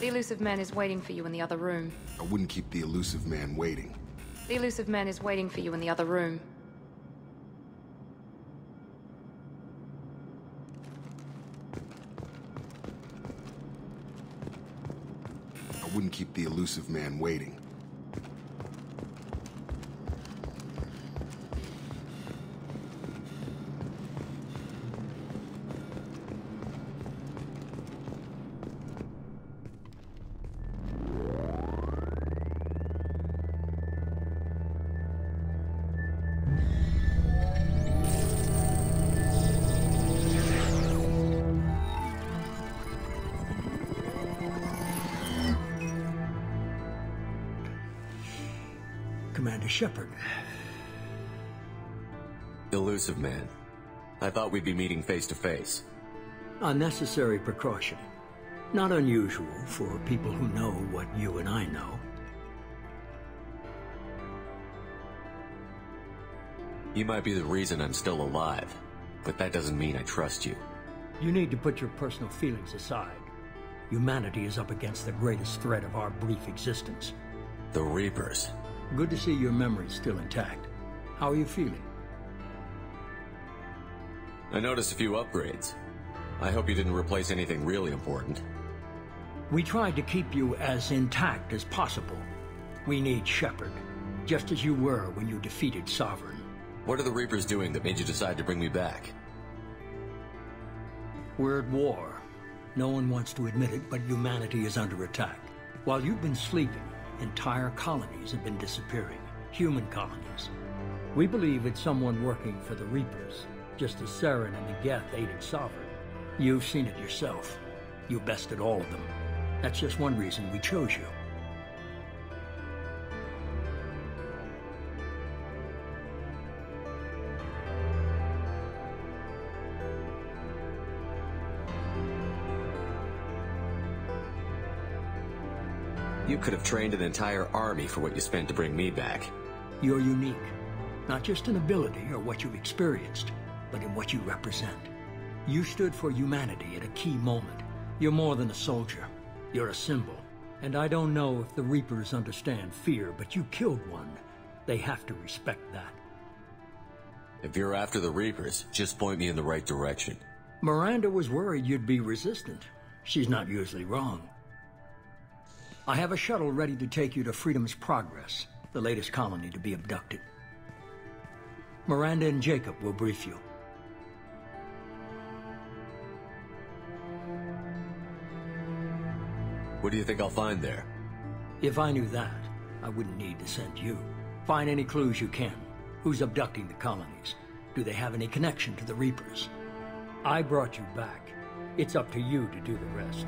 The Illusive Man is waiting for you in the other room. I wouldn't keep the Illusive Man waiting. The Illusive Man is waiting for you in the other room. I wouldn't keep the Illusive Man waiting. Commander Shepard. Illusive Man. I thought we'd be meeting face to face. Unnecessary precaution. Not unusual for people who know what you and I know. You might be the reason I'm still alive, but that doesn't mean I trust you. You need to put your personal feelings aside. Humanity is up against the greatest threat of our brief existence. The Reapers. Good to see your memory's still intact. How are you feeling? I noticed a few upgrades. I hope you didn't replace anything really important. We tried to keep you as intact as possible. We need Shepard, just as you were when you defeated Sovereign. What are the Reapers doing that made you decide to bring me back? We're at war. No one wants to admit it, but humanity is under attack. While you've been sleeping, entire colonies have been disappearing. Human colonies. We believe it's someone working for the Reapers, just as Saren and the Geth aided Sovereign. You've seen it yourself. You bested all of them. That's just one reason we chose you. You could have trained an entire army for what you spent to bring me back. You're unique. Not just in ability or what you've experienced, but in what you represent. You stood for humanity at a key moment. You're more than a soldier. You're a symbol. And I don't know if the Reapers understand fear, but you killed one. They have to respect that. If you're after the Reapers, just point me in the right direction. Miranda was worried you'd be resistant. She's not usually wrong. I have a shuttle ready to take you to Freedom's Progress, the latest colony to be abducted. Miranda and Jacob will brief you. What do you think I'll find there? If I knew that, I wouldn't need to send you. Find any clues you can. Who's abducting the colonies? Do they have any connection to the Reapers? I brought you back. It's up to you to do the rest.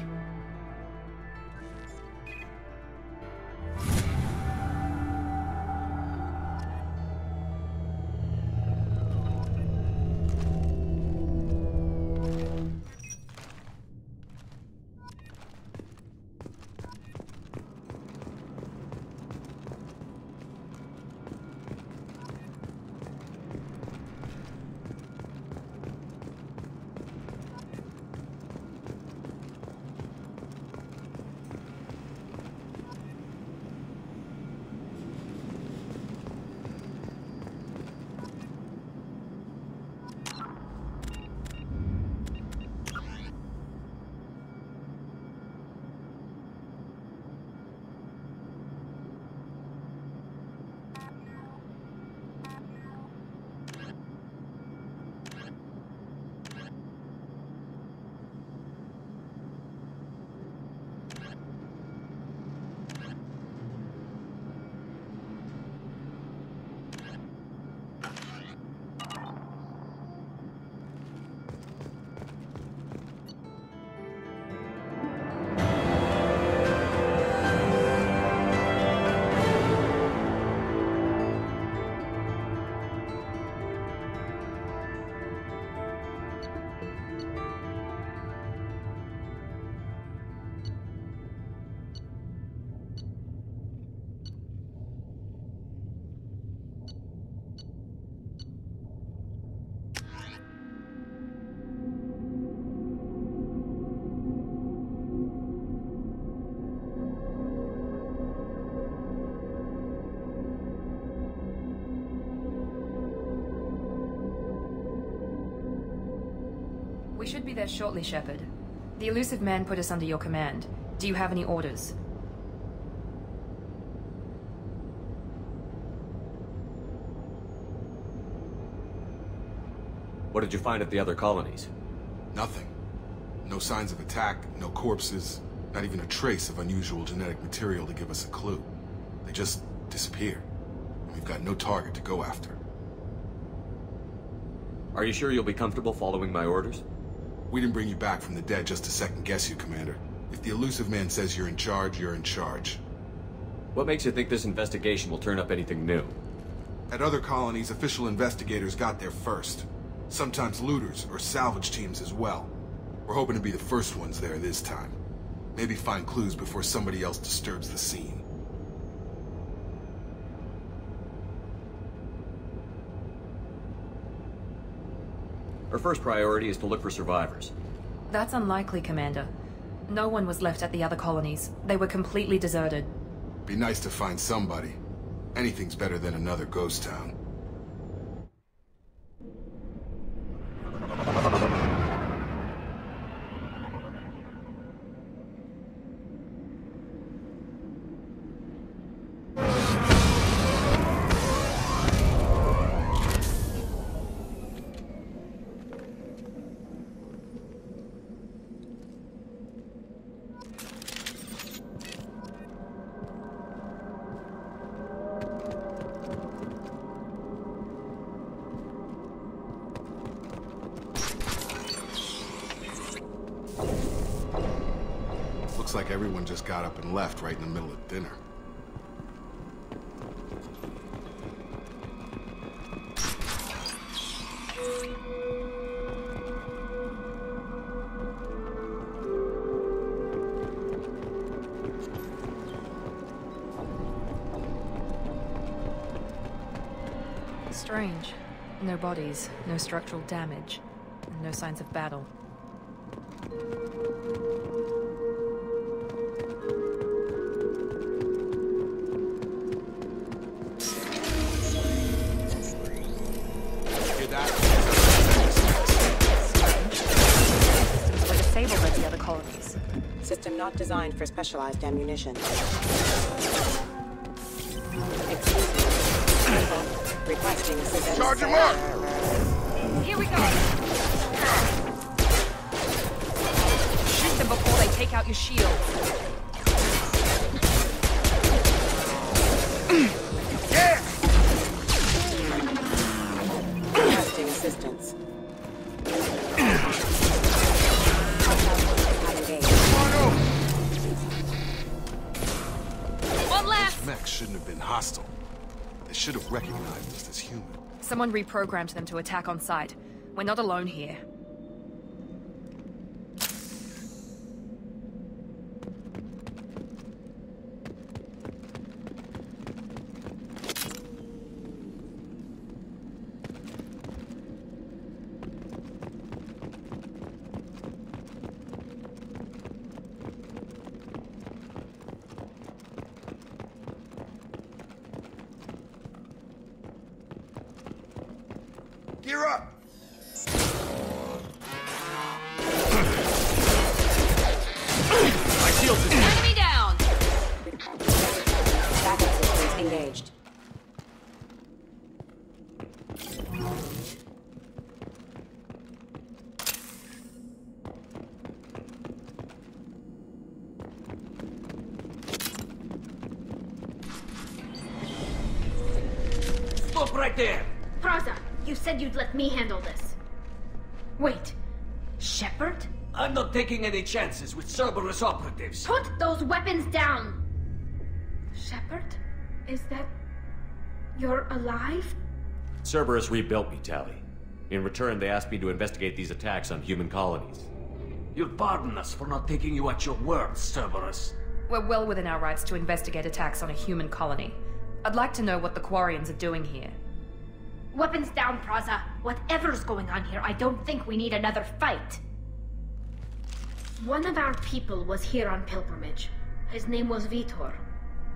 We should be there shortly, Shepard. The elusive man put us under your command. Do you have any orders? What did you find at the other colonies? Nothing. No signs of attack, no corpses, not even a trace of unusual genetic material to give us a clue. They just disappear. And we've got no target to go after. Are you sure you'll be comfortable following my orders? We didn't bring you back from the dead just to second-guess you, Commander. If the elusive man says you're in charge, you're in charge. What makes you think this investigation will turn up anything new? At other colonies, official investigators got there first. Sometimes looters or salvage teams as well. We're hoping to be the first ones there this time. Maybe find clues before somebody else disturbs the scene. Our first priority is to look for survivors. That's unlikely, Commander. No one was left at the other colonies. They were completely deserted. Be nice to find somebody. Anything's better than another ghost town. Looks like everyone just got up and left right in the middle of dinner. Strange. No bodies, no structural damage, and no signs of battle. Hear that? Systems were disabled at the other colonies. System not designed for specialized ammunition. Excuse me. Requesting assistance. Charge him up! Here we go! Shoot them before they take out your shield. Yeah! Requesting assistance. One last! Mechs shouldn't have been hostile. They should have recognized us as human. Someone reprogrammed them to attack on sight. We're not alone here. Gear up! My shield is Enemy down! Backup systems engaged. Stop right there! Praza, you said you'd let me handle this. Wait, Shepard? I'm not taking any chances with Cerberus operatives. Put those weapons down! Shepard? Is that... you're alive? Cerberus rebuilt me, Tali. In return, they asked me to investigate these attacks on human colonies. You'll pardon us for not taking you at your word, Cerberus. We're well within our rights to investigate attacks on a human colony. I'd like to know what the Quarians are doing here. Weapons down, Praza. Whatever's going on here, I don't think we need another fight. One of our people was here on pilgrimage. His name was Vitor.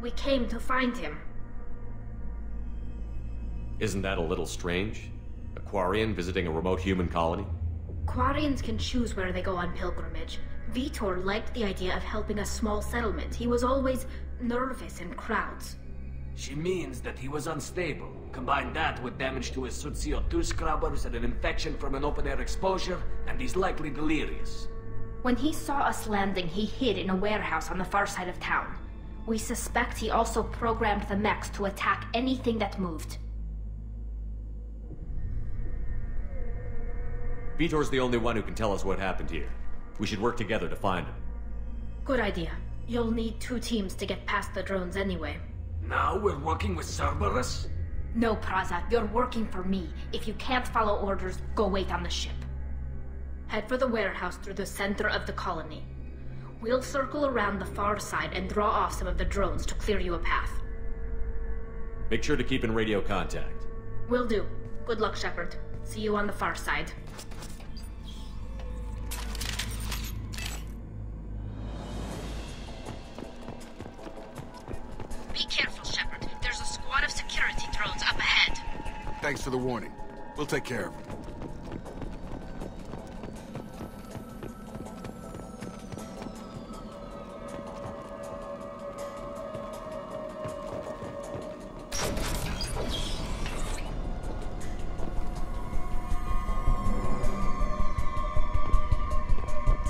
We came to find him. Isn't that a little strange? A Quarian visiting a remote human colony? Quarians can choose where they go on pilgrimage. Vitor liked the idea of helping a small settlement. He was always nervous in crowds. She means that he was unstable. Combine that with damage to his CO2 scrubbers and an infection from an open-air exposure, and he's likely delirious. When he saw us landing, he hid in a warehouse on the far side of town. We suspect he also programmed the mechs to attack anything that moved. Vitor's the only one who can tell us what happened here. We should work together to find him. Good idea. You'll need 2 teams to get past the drones anyway. Now we're working with Cerberus? No, Praza, you're working for me. If you can't follow orders, go wait on the ship. Head for the warehouse through the center of the colony. We'll circle around the far side and draw off some of the drones to clear you a path. Make sure to keep in radio contact. Will do. Good luck, Shepard. See you on the far side. Be careful, Shepard. There's a squad of security drones up ahead. Thanks for the warning. We'll take care of them.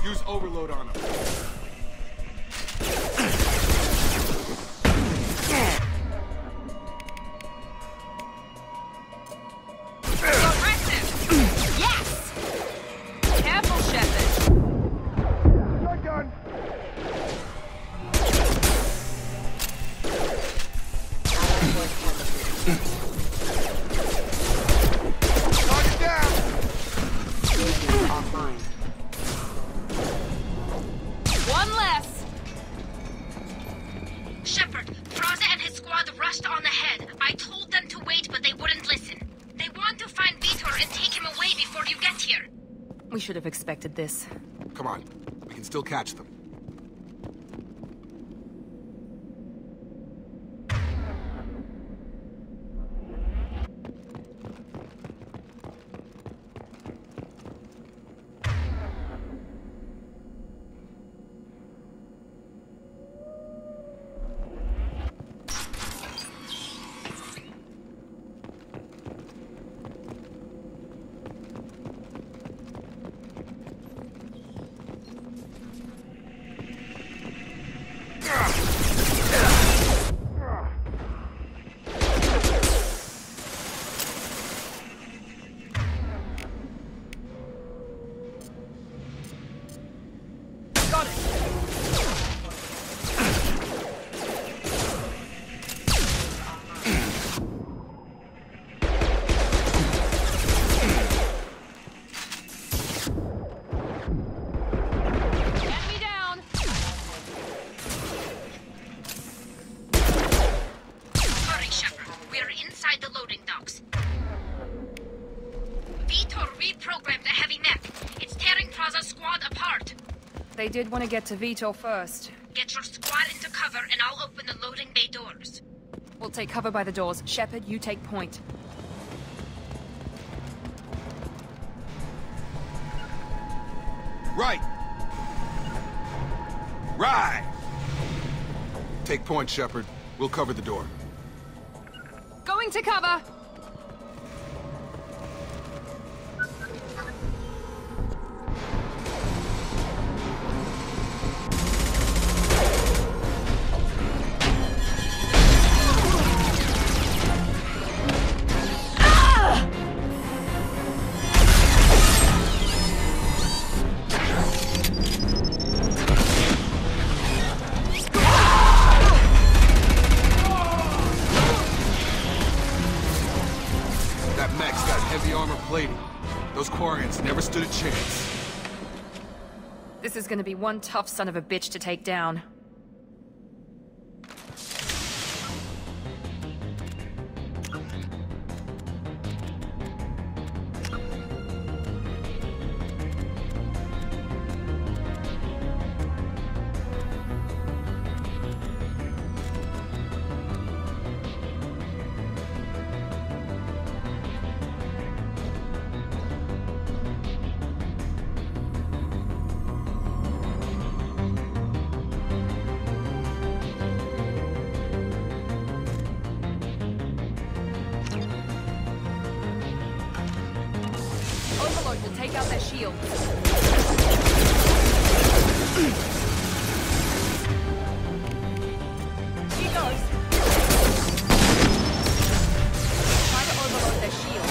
Use overload on them. We should have expected this. Come on, we can still catch them. They did want to get to Vitor first. Get your squad into cover and I'll open the loading bay doors. We'll take cover by the doors. Shepard, you take point. Right! Right! Take point, Shepard. We'll cover the door. Going to cover! Those Quarians never stood a chance. This is gonna be one tough son of a bitch to take down. take out their shield. She goes. Try to overload their shield.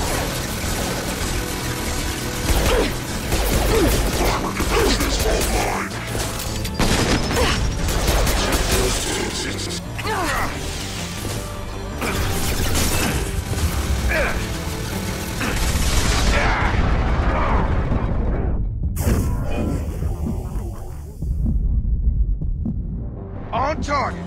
On target!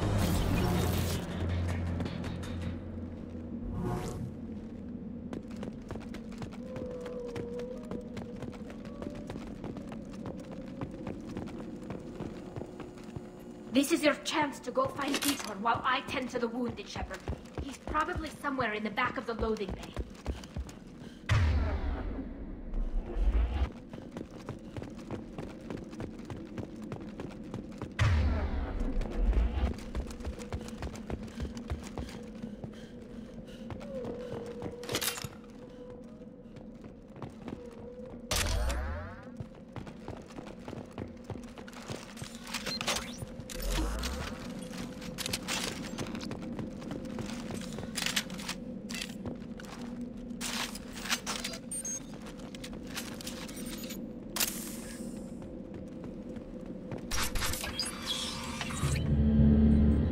This is your chance to go find Vitor while I tend to the wounded, Shepard. He's probably somewhere in the back of the loading bay.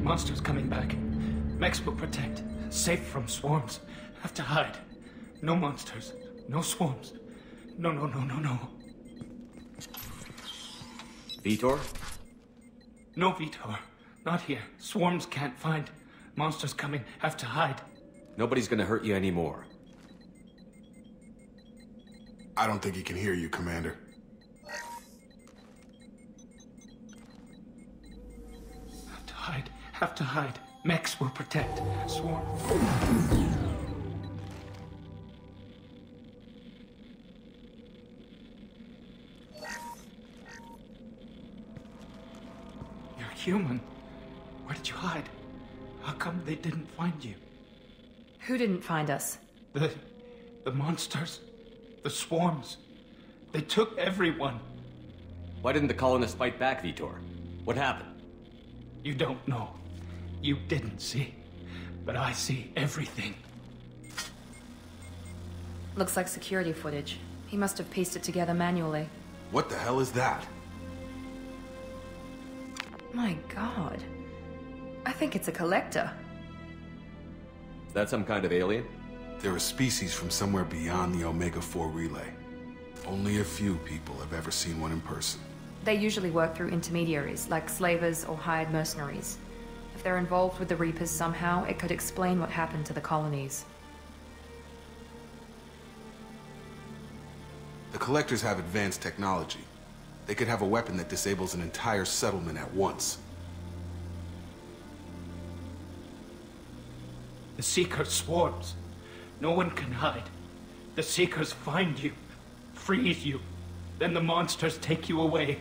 Monsters coming back. Mex will protect. Safe from swarms. Have to hide. No monsters. No swarms. No. Vitor? No Vitor. Not here. Swarms can't find. Monsters coming. Have to hide. Nobody's gonna hurt you anymore. I don't think he can hear you, Commander. Have to hide. Mex will protect. Swarm. You're human. Where did you hide? How come they didn't find you? Who didn't find us? The monsters. The swarms. They took everyone. Why didn't the colonists fight back, Vitor? What happened? You don't know. You didn't see. But I see everything. Looks like security footage. He must have pieced it together manually. What the hell is that? My god. I think it's a collector. Is that some kind of alien? They're a species from somewhere beyond the Omega-4 relay. Only a few people have ever seen one in person. They usually work through intermediaries, like slavers or hired mercenaries. If they're involved with the Reapers somehow, it could explain what happened to the colonies. The Collectors have advanced technology. They could have a weapon that disables an entire settlement at once. The Seeker swarms. No one can hide. The Seekers find you, freeze you, then the monsters take you away.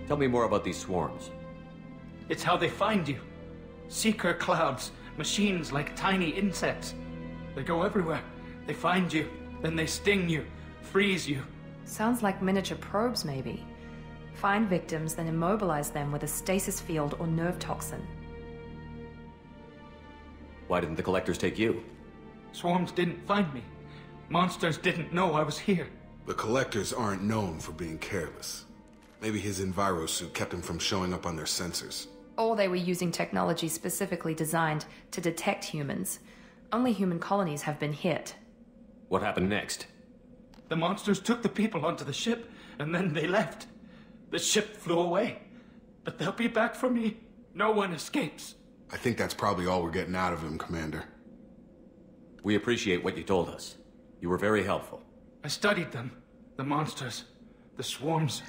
Tell me more about these swarms. It's how they find you. Seeker clouds, machines like tiny insects. They go everywhere. They find you, then they sting you, freeze you. Sounds like miniature probes, maybe. Find victims, then immobilize them with a stasis field or nerve toxin. Why didn't the Collectors take you? Swarms didn't find me. Monsters didn't know I was here. The Collectors aren't known for being careless. Maybe his envirosuit kept him from showing up on their sensors. Or they were using technology specifically designed to detect humans. Only human colonies have been hit. What happened next? The monsters took the people onto the ship, and then they left. The ship flew away. But they'll be back for me. No one escapes. I think that's probably all we're getting out of him, Commander. We appreciate what you told us. You were very helpful. I studied them. The monsters. The swarms.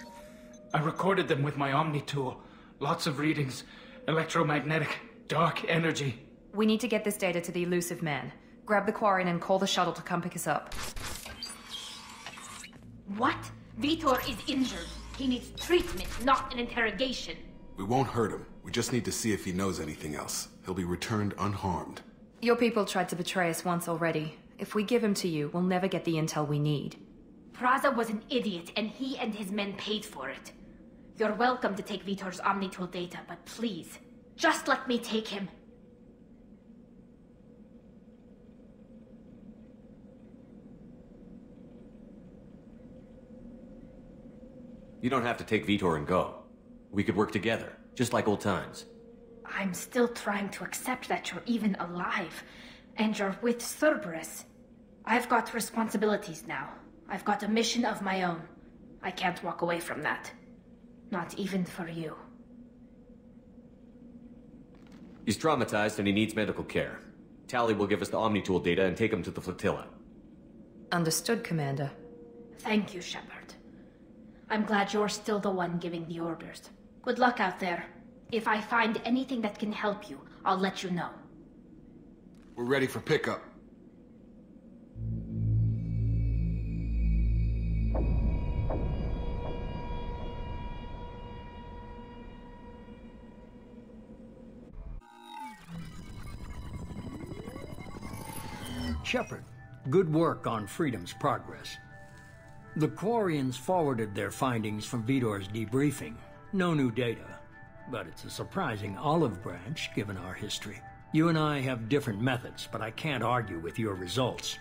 I recorded them with my Omni tool. Lots of readings. Electromagnetic. Dark energy. We need to get this data to the Elusive Man. Grab the Quarian and call the shuttle to come pick us up. What? Vitor is injured. He needs treatment, not an interrogation. We won't hurt him. We just need to see if he knows anything else. He'll be returned unharmed. Your people tried to betray us once already. If we give him to you, we'll never get the intel we need. Praza was an idiot, and he and his men paid for it. You're welcome to take Vitor's Omnitool data, but please, just let me take him. You don't have to take Vitor and go. We could work together, just like old times. I'm still trying to accept that you're even alive, and you're with Cerberus. I've got responsibilities now. I've got a mission of my own. I can't walk away from that. Not even for you. He's traumatized and he needs medical care. Tali will give us the Omnitool data and take him to the flotilla. Understood, Commander. Thank you, Shepard. I'm glad you're still the one giving the orders. Good luck out there. If I find anything that can help you, I'll let you know. We're ready for pickup. Shepard, good work on Freedom's progress. The Quarians forwarded their findings from Vitor's debriefing. No new data, but it's a surprising olive branch given our history. You and I have different methods, but I can't argue with your results.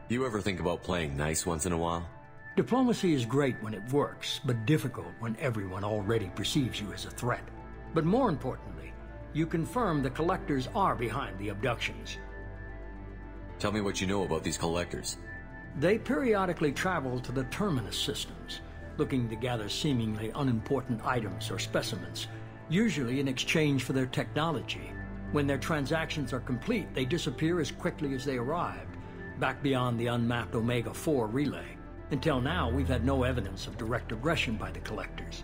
You ever think about playing nice once in a while? Diplomacy is great when it works, but difficult when everyone already perceives you as a threat. But more importantly, you confirm the Collectors are behind the abductions. Tell me what you know about these Collectors. They periodically travel to the Terminus systems, looking to gather seemingly unimportant items or specimens, usually in exchange for their technology. When their transactions are complete, they disappear as quickly as they arrived, back beyond the unmapped Omega-4 relay. Until now, we've had no evidence of direct aggression by the Collectors.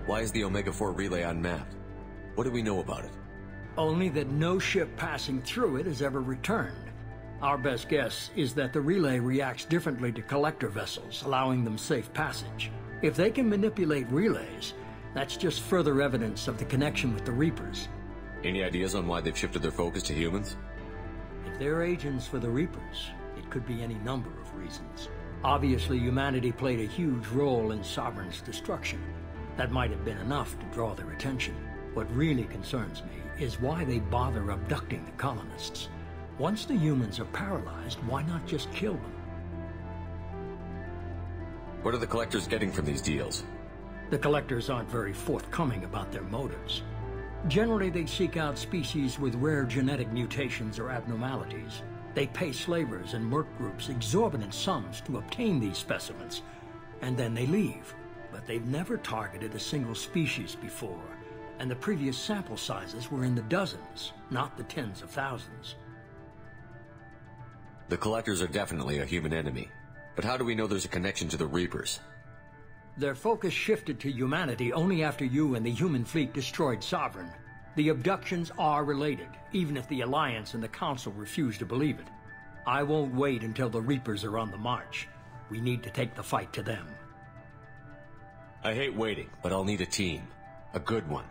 Why is the Omega-4 relay unmapped? What do we know about it? Only that no ship passing through it has ever returned. Our best guess is that the relay reacts differently to Collector vessels, allowing them safe passage. If they can manipulate relays, that's just further evidence of the connection with the Reapers. Any ideas on why they've shifted their focus to humans? If they're agents for the Reapers, it could be any number of reasons. Obviously, humanity played a huge role in Sovereign's destruction. That might have been enough to draw their attention. What really concerns me is why they bother abducting the colonists. Once the humans are paralyzed, why not just kill them? What are the Collectors getting from these deals? The Collectors aren't very forthcoming about their motives. Generally, they seek out species with rare genetic mutations or abnormalities. They pay slavers and merc groups exorbitant sums to obtain these specimens, and then they leave. But they've never targeted a single species before, and the previous sample sizes were in the dozens, not the tens of thousands. The Collectors are definitely a human enemy, but how do we know there's a connection to the Reapers? Their focus shifted to humanity only after you and the human fleet destroyed Sovereign. The abductions are related, even if the Alliance and the Council refuse to believe it. I won't wait until the Reapers are on the march. We need to take the fight to them. I hate waiting, but I'll need a team. A good one.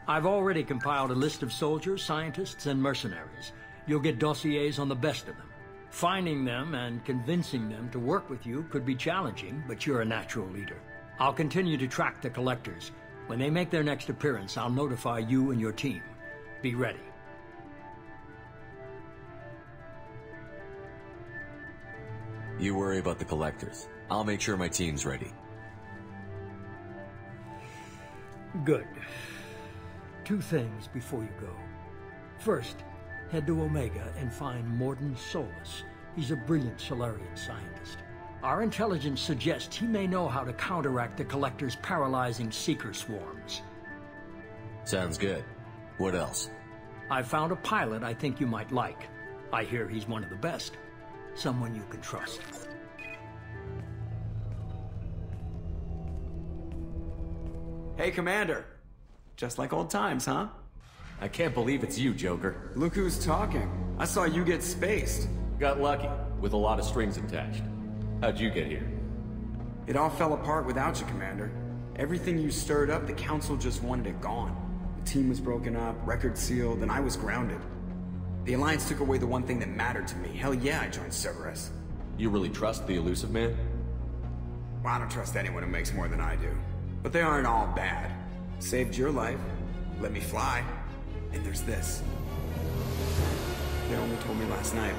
I've already compiled a list of soldiers, scientists, and mercenaries. You'll get dossiers on the best of them. Finding them and convincing them to work with you could be challenging, but you're a natural leader. I'll continue to track the Collectors. When they make their next appearance, I'll notify you and your team. Be ready. You worry about the Collectors. I'll make sure my team's ready. Good. 2 things before you go. First, head to Omega and find Mordin Solus. He's a brilliant Solarian scientist. Our intelligence suggests he may know how to counteract the Collector's paralyzing Seeker swarms. Sounds good. What else? I found a pilot I think you might like. I hear he's one of the best. Someone you can trust. Hey, Commander. Just like old times, huh? I can't believe it's you, Joker. Look who's talking. I saw you get spaced. Got lucky, with a lot of strings attached. How'd you get here? It all fell apart without you, Commander. Everything you stirred up, the Council just wanted it gone. The team was broken up, records sealed, and I was grounded. The Alliance took away the one thing that mattered to me. Hell yeah, I joined Cerberus. You really trust the Illusive Man? Well, I don't trust anyone who makes more than I do. But they aren't all bad. Saved your life, let me fly, and there's this. They only told me last night.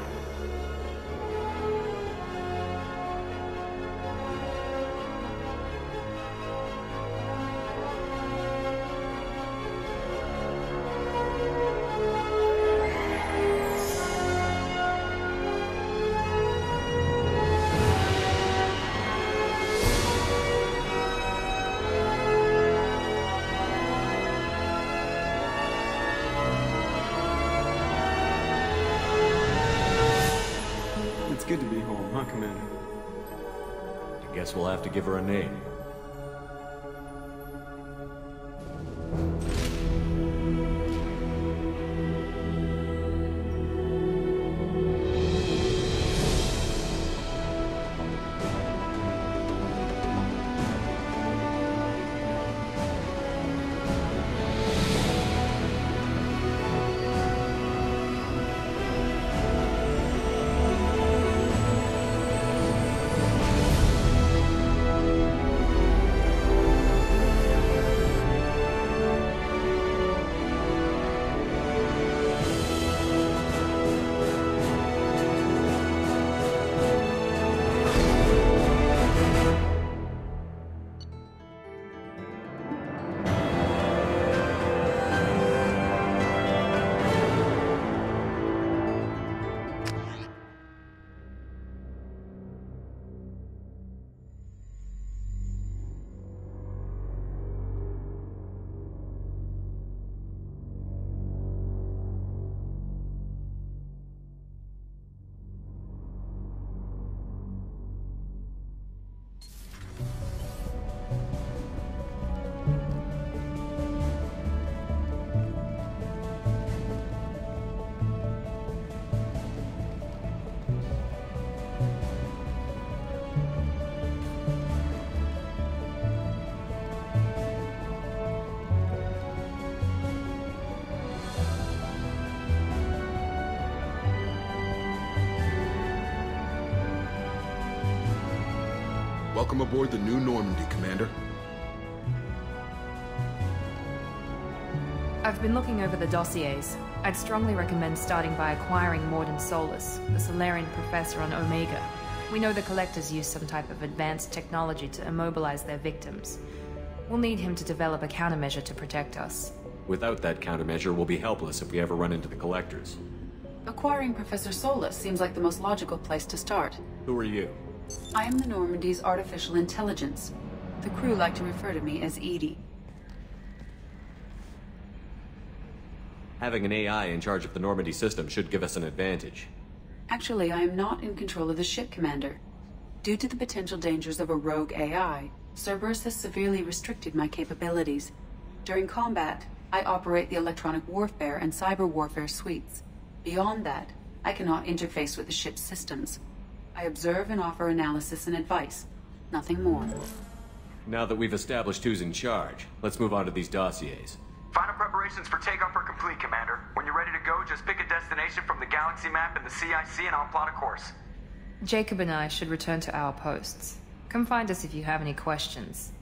It's good to be home, huh, Commander? I guess we'll have to give her a name. Welcome aboard the New Normandy, Commander. I've been looking over the dossiers. I'd strongly recommend starting by acquiring Mordin Solus, the Solarian professor on Omega. We know the Collectors use some type of advanced technology to immobilize their victims. We'll need him to develop a countermeasure to protect us. Without that countermeasure, we'll be helpless if we ever run into the Collectors. Acquiring Professor Solus seems like the most logical place to start. Who are you? I am the Normandy's artificial intelligence. The crew like to refer to me as EDI. Having an AI in charge of the Normandy system should give us an advantage. Actually, I am not in control of the ship, Commander. Due to the potential dangers of a rogue AI, Cerberus has severely restricted my capabilities. During combat, I operate the electronic warfare and cyber warfare suites. Beyond that, I cannot interface with the ship's systems. I observe and offer analysis and advice. Nothing more. Now that we've established who's in charge, let's move on to these dossiers. Final preparations for takeoff are complete, Commander. When you're ready to go, just pick a destination from the galaxy map and the CIC and I'll plot a course. Jacob and I should return to our posts. Come find us if you have any questions.